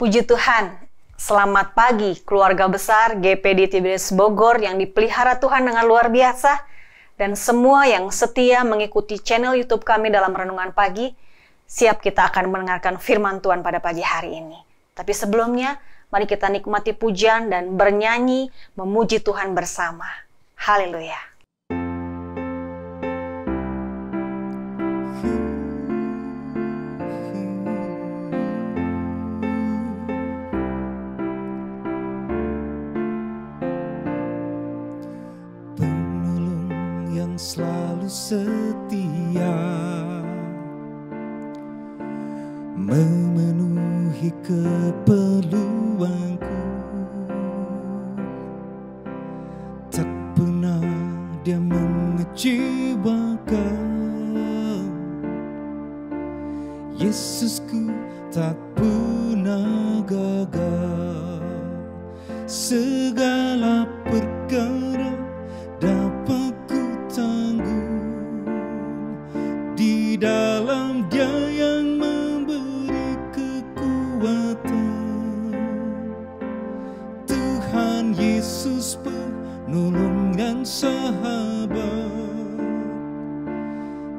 Puji Tuhan, selamat pagi keluarga besar GPD Tiberias Bogor yang dipelihara Tuhan dengan luar biasa, dan semua yang setia mengikuti channel YouTube kami dalam Renungan Pagi. Siap kita akan mendengarkan firman Tuhan pada pagi hari ini. Tapi sebelumnya, mari kita nikmati pujian dan bernyanyi memuji Tuhan bersama. Haleluya. Selalu setia memenuhi keperluanku, tak pernah dia mengecewakan. Yesusku tak pernah gagal, segala perkara dapat tanggung di dalam Dia yang memberi kekuatan. Tuhan Yesus penolong dan sahabat,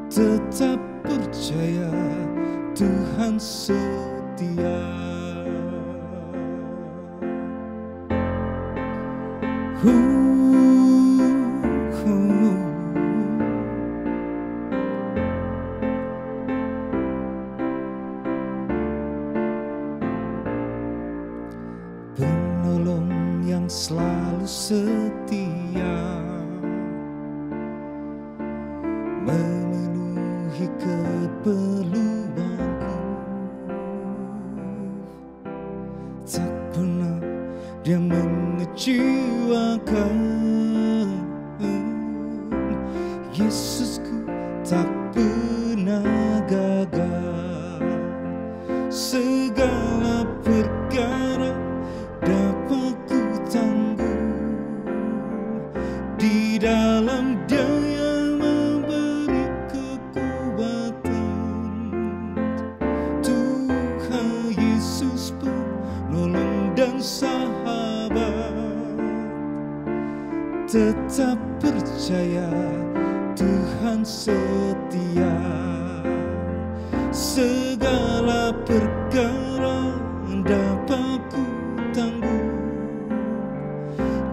tetap percaya Tuhan setia. Penolong yang selalu setia memenuhi keperluanku, tak pernah dia mengecewakan. Yesusku tak pernah gagal, segala perkara dapat ku tanggung di dalam Dia yang memberi kekuatan. Tuhan Yesus penolong dan sahabat, tetap percaya Tuhan setia. Segala perkara dapat ku tanggung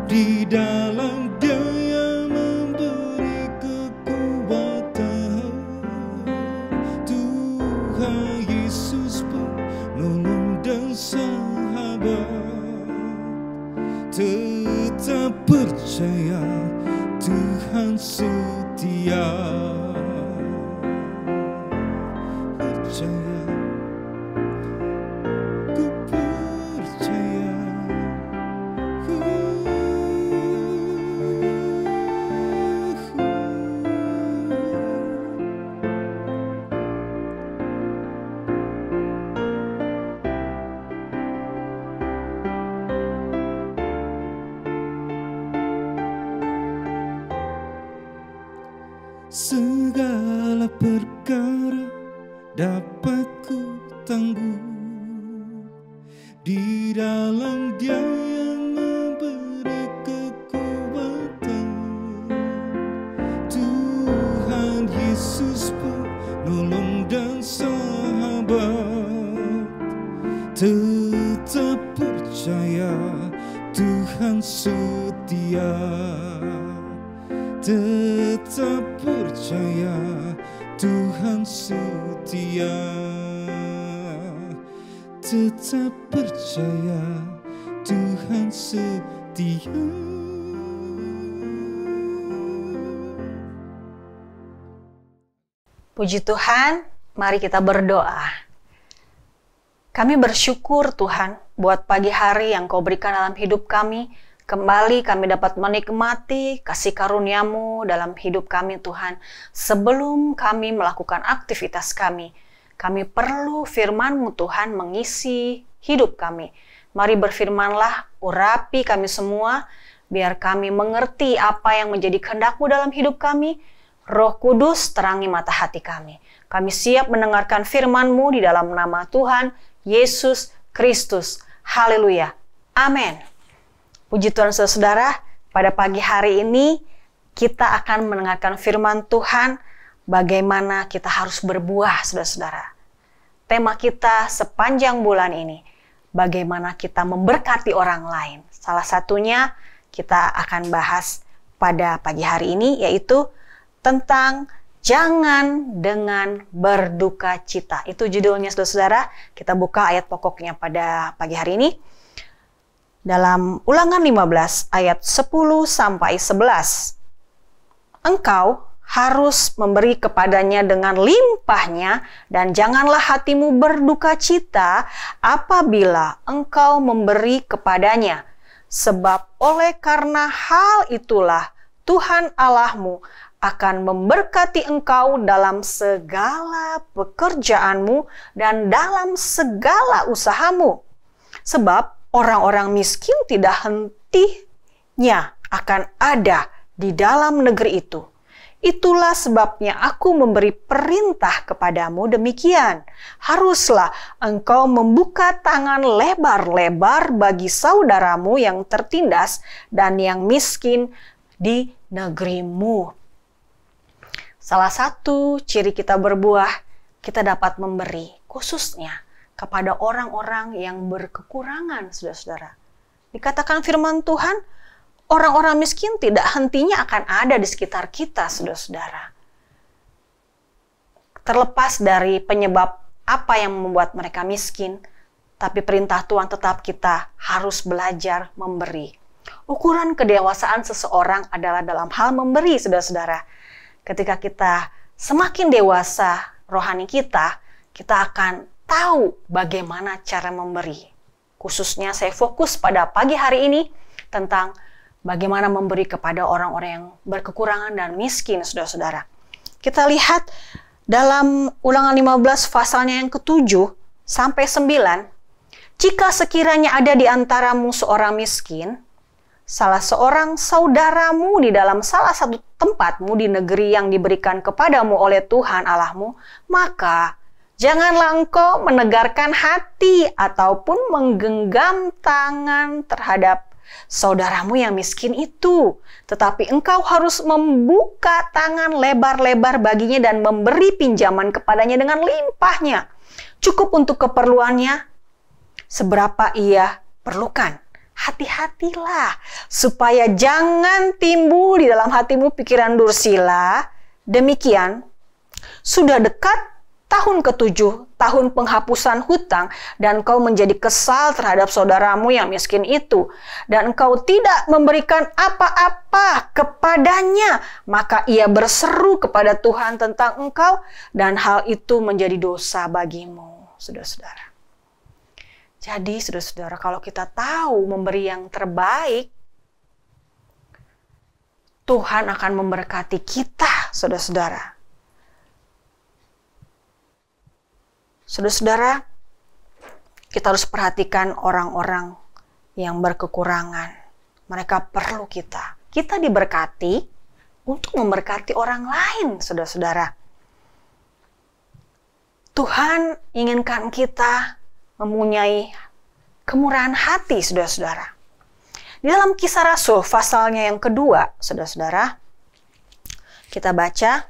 di dalam Dia yang memberi kekuatan. Tuhan Yesus penolong dan sahabat, tetap percaya Tuhan setia. Percaya, ku percaya. Segala perkara dapat ku tanggung di dalam Dia yang memberi kekuatan. Tuhan Yesus penolong dan sahabat, tetap percaya Tuhan setia. Tetap percaya Tuhan setia. Tetap percaya Tuhan setia. Puji Tuhan, mari kita berdoa. Kami bersyukur Tuhan buat pagi hari yang Kau berikan dalam hidup kami. Kembali kami dapat menikmati kasih karunia-Mu dalam hidup kami Tuhan. Sebelum kami melakukan aktivitas kami perlu firman-Mu Tuhan mengisi hidup kami. Mari berfirmanlah, urapi kami semua, biar kami mengerti apa yang menjadi kehendak-Mu dalam hidup kami. Roh Kudus terangi mata hati kami. Kami siap mendengarkan firman-Mu di dalam nama Tuhan Yesus Kristus. Haleluya. Amin. Puji Tuhan saudara, pada pagi hari ini kita akan mendengarkan firman Tuhan bagaimana kita harus berbuah, saudara-saudara. Tema kita sepanjang bulan ini, bagaimana kita memberkati orang lain. Salah satunya kita akan bahas pada pagi hari ini, yaitu tentang jangan dengan berduka cita. Itu judulnya, saudara-saudara. Kita buka ayat pokoknya pada pagi hari ini. Dalam Ulangan 15 ayat 10 sampai 11. Engkau harus memberi kepadanya dengan limpahnya, dan janganlah hatimu berduka cita apabila engkau memberi kepadanya. Sebab oleh karena hal itulah Tuhan Allahmu akan memberkati engkau dalam segala pekerjaanmu dan dalam segala usahamu. Sebab orang-orang miskin tidak hentinya akan ada di dalam negeri itu. Itulah sebabnya aku memberi perintah kepadamu demikian. Haruslah engkau membuka tangan lebar-lebar bagi saudaramu yang tertindas dan yang miskin di negerimu. Salah satu ciri kita berbuah, kita dapat memberi, khususnya kepada orang-orang yang berkekurangan, saudara-saudara. Dikatakan firman Tuhan, orang-orang miskin tidak hentinya akan ada di sekitar kita, saudara-saudara. Terlepas dari penyebab apa yang membuat mereka miskin, tapi perintah Tuhan tetap kita harus belajar memberi. Ukuran kedewasaan seseorang adalah dalam hal memberi, saudara-saudara. Ketika kita semakin dewasa rohani kita akan tahu bagaimana cara memberi. Khususnya saya fokus pada pagi hari ini tentang bagaimana memberi kepada orang-orang yang berkekurangan dan miskin, saudara-saudara. Kita lihat dalam Ulangan 15 pasalnya yang ke-7 sampai 9. Jika sekiranya ada di antaramu seorang miskin, salah seorang saudaramu di dalam salah satu tempatmu di negeri yang diberikan kepadamu oleh Tuhan Allahmu, maka janganlah engkau menegarkan hati ataupun menggenggam tangan terhadap saudaramu yang miskin itu. Tetapi engkau harus membuka tangan lebar-lebar baginya dan memberi pinjaman kepadanya dengan limpahnya. Cukup untuk keperluannya seberapa ia perlukan. Hati-hatilah supaya jangan timbul di dalam hatimu pikiran dursila. Demikian, sudah dekat tahun ke-7, tahun penghapusan hutang, dan kau menjadi kesal terhadap saudaramu yang miskin itu, dan engkau tidak memberikan apa-apa kepadanya, maka ia berseru kepada Tuhan tentang engkau, dan hal itu menjadi dosa bagimu, saudara-saudara. Jadi, saudara-saudara, kalau kita tahu memberi yang terbaik, Tuhan akan memberkati kita, saudara-saudara. Saudara-saudara, kita harus perhatikan orang-orang yang berkekurangan. Mereka perlu kita. Kita diberkati untuk memberkati orang lain, saudara-saudara. Tuhan inginkan kita mempunyai kemurahan hati, saudara-saudara. Di dalam Kisah Rasul, pasalnya yang kedua, saudara-saudara, kita baca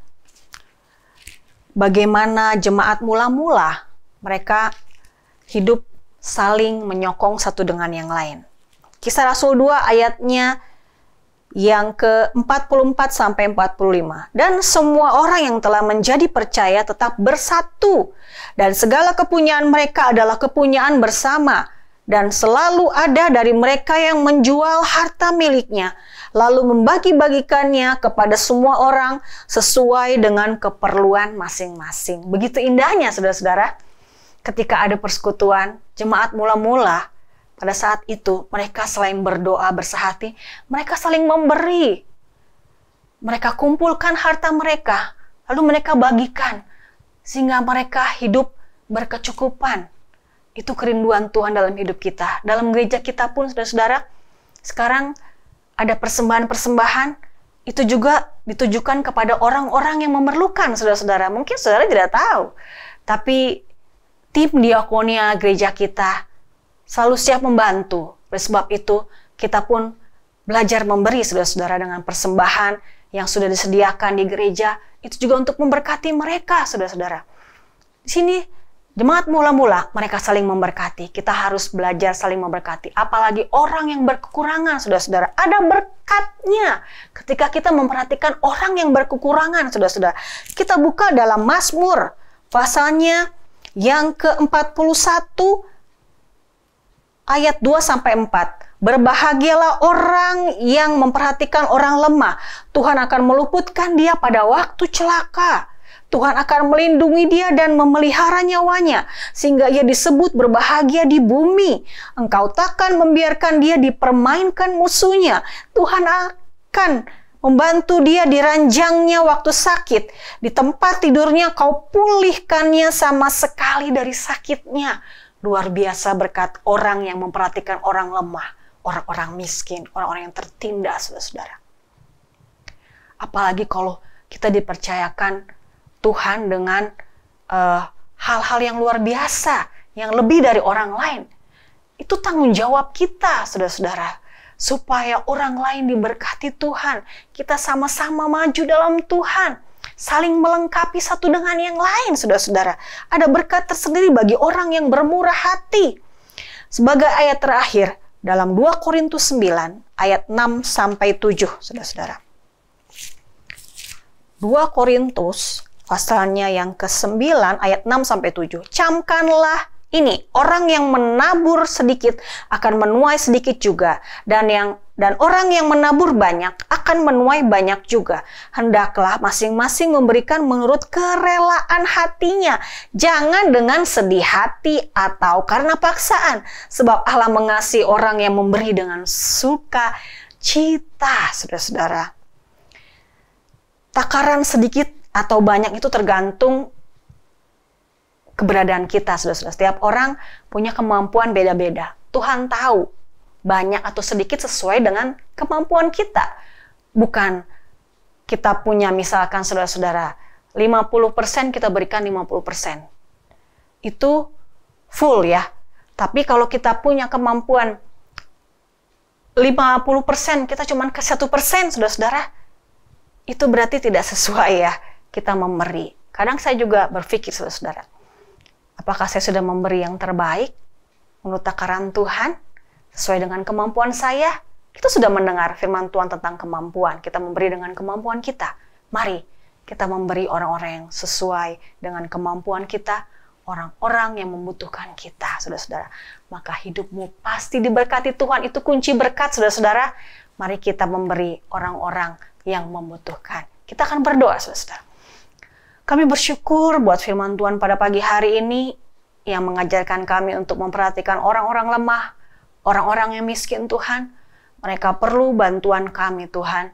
bagaimana jemaat mula-mula mereka hidup saling menyokong satu dengan yang lain. Kisah Rasul 2 ayatnya yang ke-44 sampai 45. Dan semua orang yang telah menjadi percaya tetap bersatu, dan segala kepunyaan mereka adalah kepunyaan bersama, dan selalu ada dari mereka yang menjual harta miliknya, lalu membagi-bagikannya kepada semua orang sesuai dengan keperluan masing-masing. Begitu indahnya, saudara-saudara, ketika ada persekutuan jemaat mula-mula. Pada saat itu, mereka selain berdoa bersehati, mereka saling memberi. Mereka kumpulkan harta mereka, lalu mereka bagikan, sehingga mereka hidup berkecukupan. Itu kerinduan Tuhan dalam hidup kita. Dalam gereja kita pun, saudara-saudara, sekarang ada persembahan-persembahan, itu juga ditujukan kepada orang-orang yang memerlukan, saudara-saudara. Mungkin saudara tidak tahu, tapi tim diakonia gereja kita selalu siap membantu. Oleh sebab itu, kita pun belajar memberi saudara-saudara dengan persembahan yang sudah disediakan di gereja. Itu juga untuk memberkati mereka, saudara-saudara. Di sini, jemaat mula-mula, mereka saling memberkati. Kita harus belajar saling memberkati. Apalagi orang yang berkekurangan, saudara-saudara. Ada berkatnya ketika kita memperhatikan orang yang berkekurangan, saudara-saudara. Kita buka dalam Mazmur, pasalnya yang ke-41, ayat 2-4. Berbahagialah orang yang memperhatikan orang lemah. Tuhan akan meluputkan dia pada waktu celaka. Tuhan akan melindungi dia dan memelihara nyawanya, sehingga ia disebut berbahagia di bumi. Engkau takkan membiarkan dia dipermainkan musuhnya. Tuhan akan membantu dia di ranjangnya waktu sakit. Di tempat tidurnya kau pulihkannya sama sekali dari sakitnya. Luar biasa berkat orang yang memperhatikan orang lemah, orang-orang miskin, orang-orang yang tertindas, saudara-saudara. Apalagi kalau kita dipercayakan Tuhan dengan hal-hal yang luar biasa, yang lebih dari orang lain. Itu tanggung jawab kita, saudara-saudara. Supaya orang lain diberkati Tuhan. Kita sama-sama maju dalam Tuhan. Saling melengkapi satu dengan yang lain, saudara-saudara. Ada berkat tersendiri bagi orang yang bermurah hati. Sebagai ayat terakhir, dalam 2 Korintus 9, ayat 6-7, saudara-saudara. 2 Korintus pasalnya yang ke-9 ayat 6-7. Camkanlah ini, orang yang menabur sedikit akan menuai sedikit juga, dan orang yang menabur banyak akan menuai banyak juga. Hendaklah masing-masing memberikan menurut kerelaan hatinya, jangan dengan sedih hati atau karena paksaan, sebab Allah mengasihi orang yang memberi dengan sukacita, saudara-saudara. Takaran sedikit atau banyak itu tergantung keberadaan kita, saudara-saudara. Setiap orang punya kemampuan beda-beda. Tuhan tahu banyak atau sedikit sesuai dengan kemampuan kita. Bukan kita punya misalkan, saudara-saudara, 50% kita berikan 50%. Itu full ya. Tapi kalau kita punya kemampuan 50%, kita cuma ke 1%, saudara-saudara, itu berarti tidak sesuai ya. Kita memberi. Kadang saya juga berpikir, saudara-saudara, apakah saya sudah memberi yang terbaik menurut takaran Tuhan sesuai dengan kemampuan saya? Kita sudah mendengar firman Tuhan tentang kemampuan. Kita memberi dengan kemampuan kita. Mari kita memberi orang-orang yang sesuai dengan kemampuan kita, orang-orang yang membutuhkan kita, saudara-saudara. Maka hidupmu pasti diberkati Tuhan. Itu kunci berkat, saudara-saudara. Mari kita memberi orang-orang yang membutuhkan. Kita akan berdoa, saudara-saudara. Kami bersyukur buat firman Tuhan pada pagi hari ini yang mengajarkan kami untuk memperhatikan orang-orang lemah, orang-orang yang miskin, Tuhan. Mereka perlu bantuan kami, Tuhan.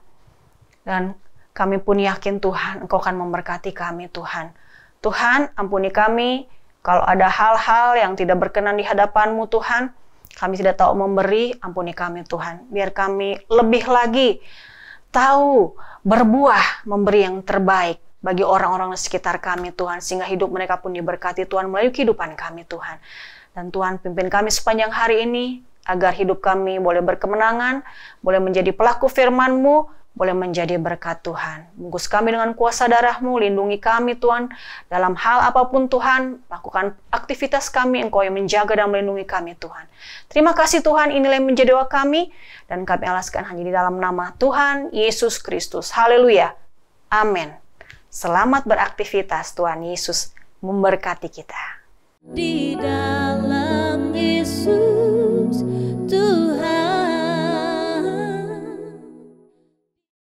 Dan kami pun yakin, Tuhan, Engkau akan memberkati kami, Tuhan. Tuhan, ampuni kami kalau ada hal-hal yang tidak berkenan di hadapan-Mu, Tuhan. Kami tidak tahu memberi, ampuni kami, Tuhan. Biar kami lebih lagi tahu berbuah, memberi yang terbaik bagi orang-orang di sekitar kami, Tuhan, sehingga hidup mereka pun diberkati, Tuhan, melalui kehidupan kami, Tuhan. Dan Tuhan, pimpin kami sepanjang hari ini, agar hidup kami boleh berkemenangan, boleh menjadi pelaku firman-Mu, boleh menjadi berkat, Tuhan. Bungkus kami dengan kuasa darah-Mu, lindungi kami, Tuhan, dalam hal apapun, Tuhan, lakukan aktivitas kami, Engkau yang menjaga dan melindungi kami, Tuhan. Terima kasih, Tuhan, inilah yang menjadi doa kami, dan kami alaskan hanya di dalam nama Tuhan Yesus Kristus. Haleluya. Amin. Selamat beraktivitas, Tuhan Yesus memberkati kita.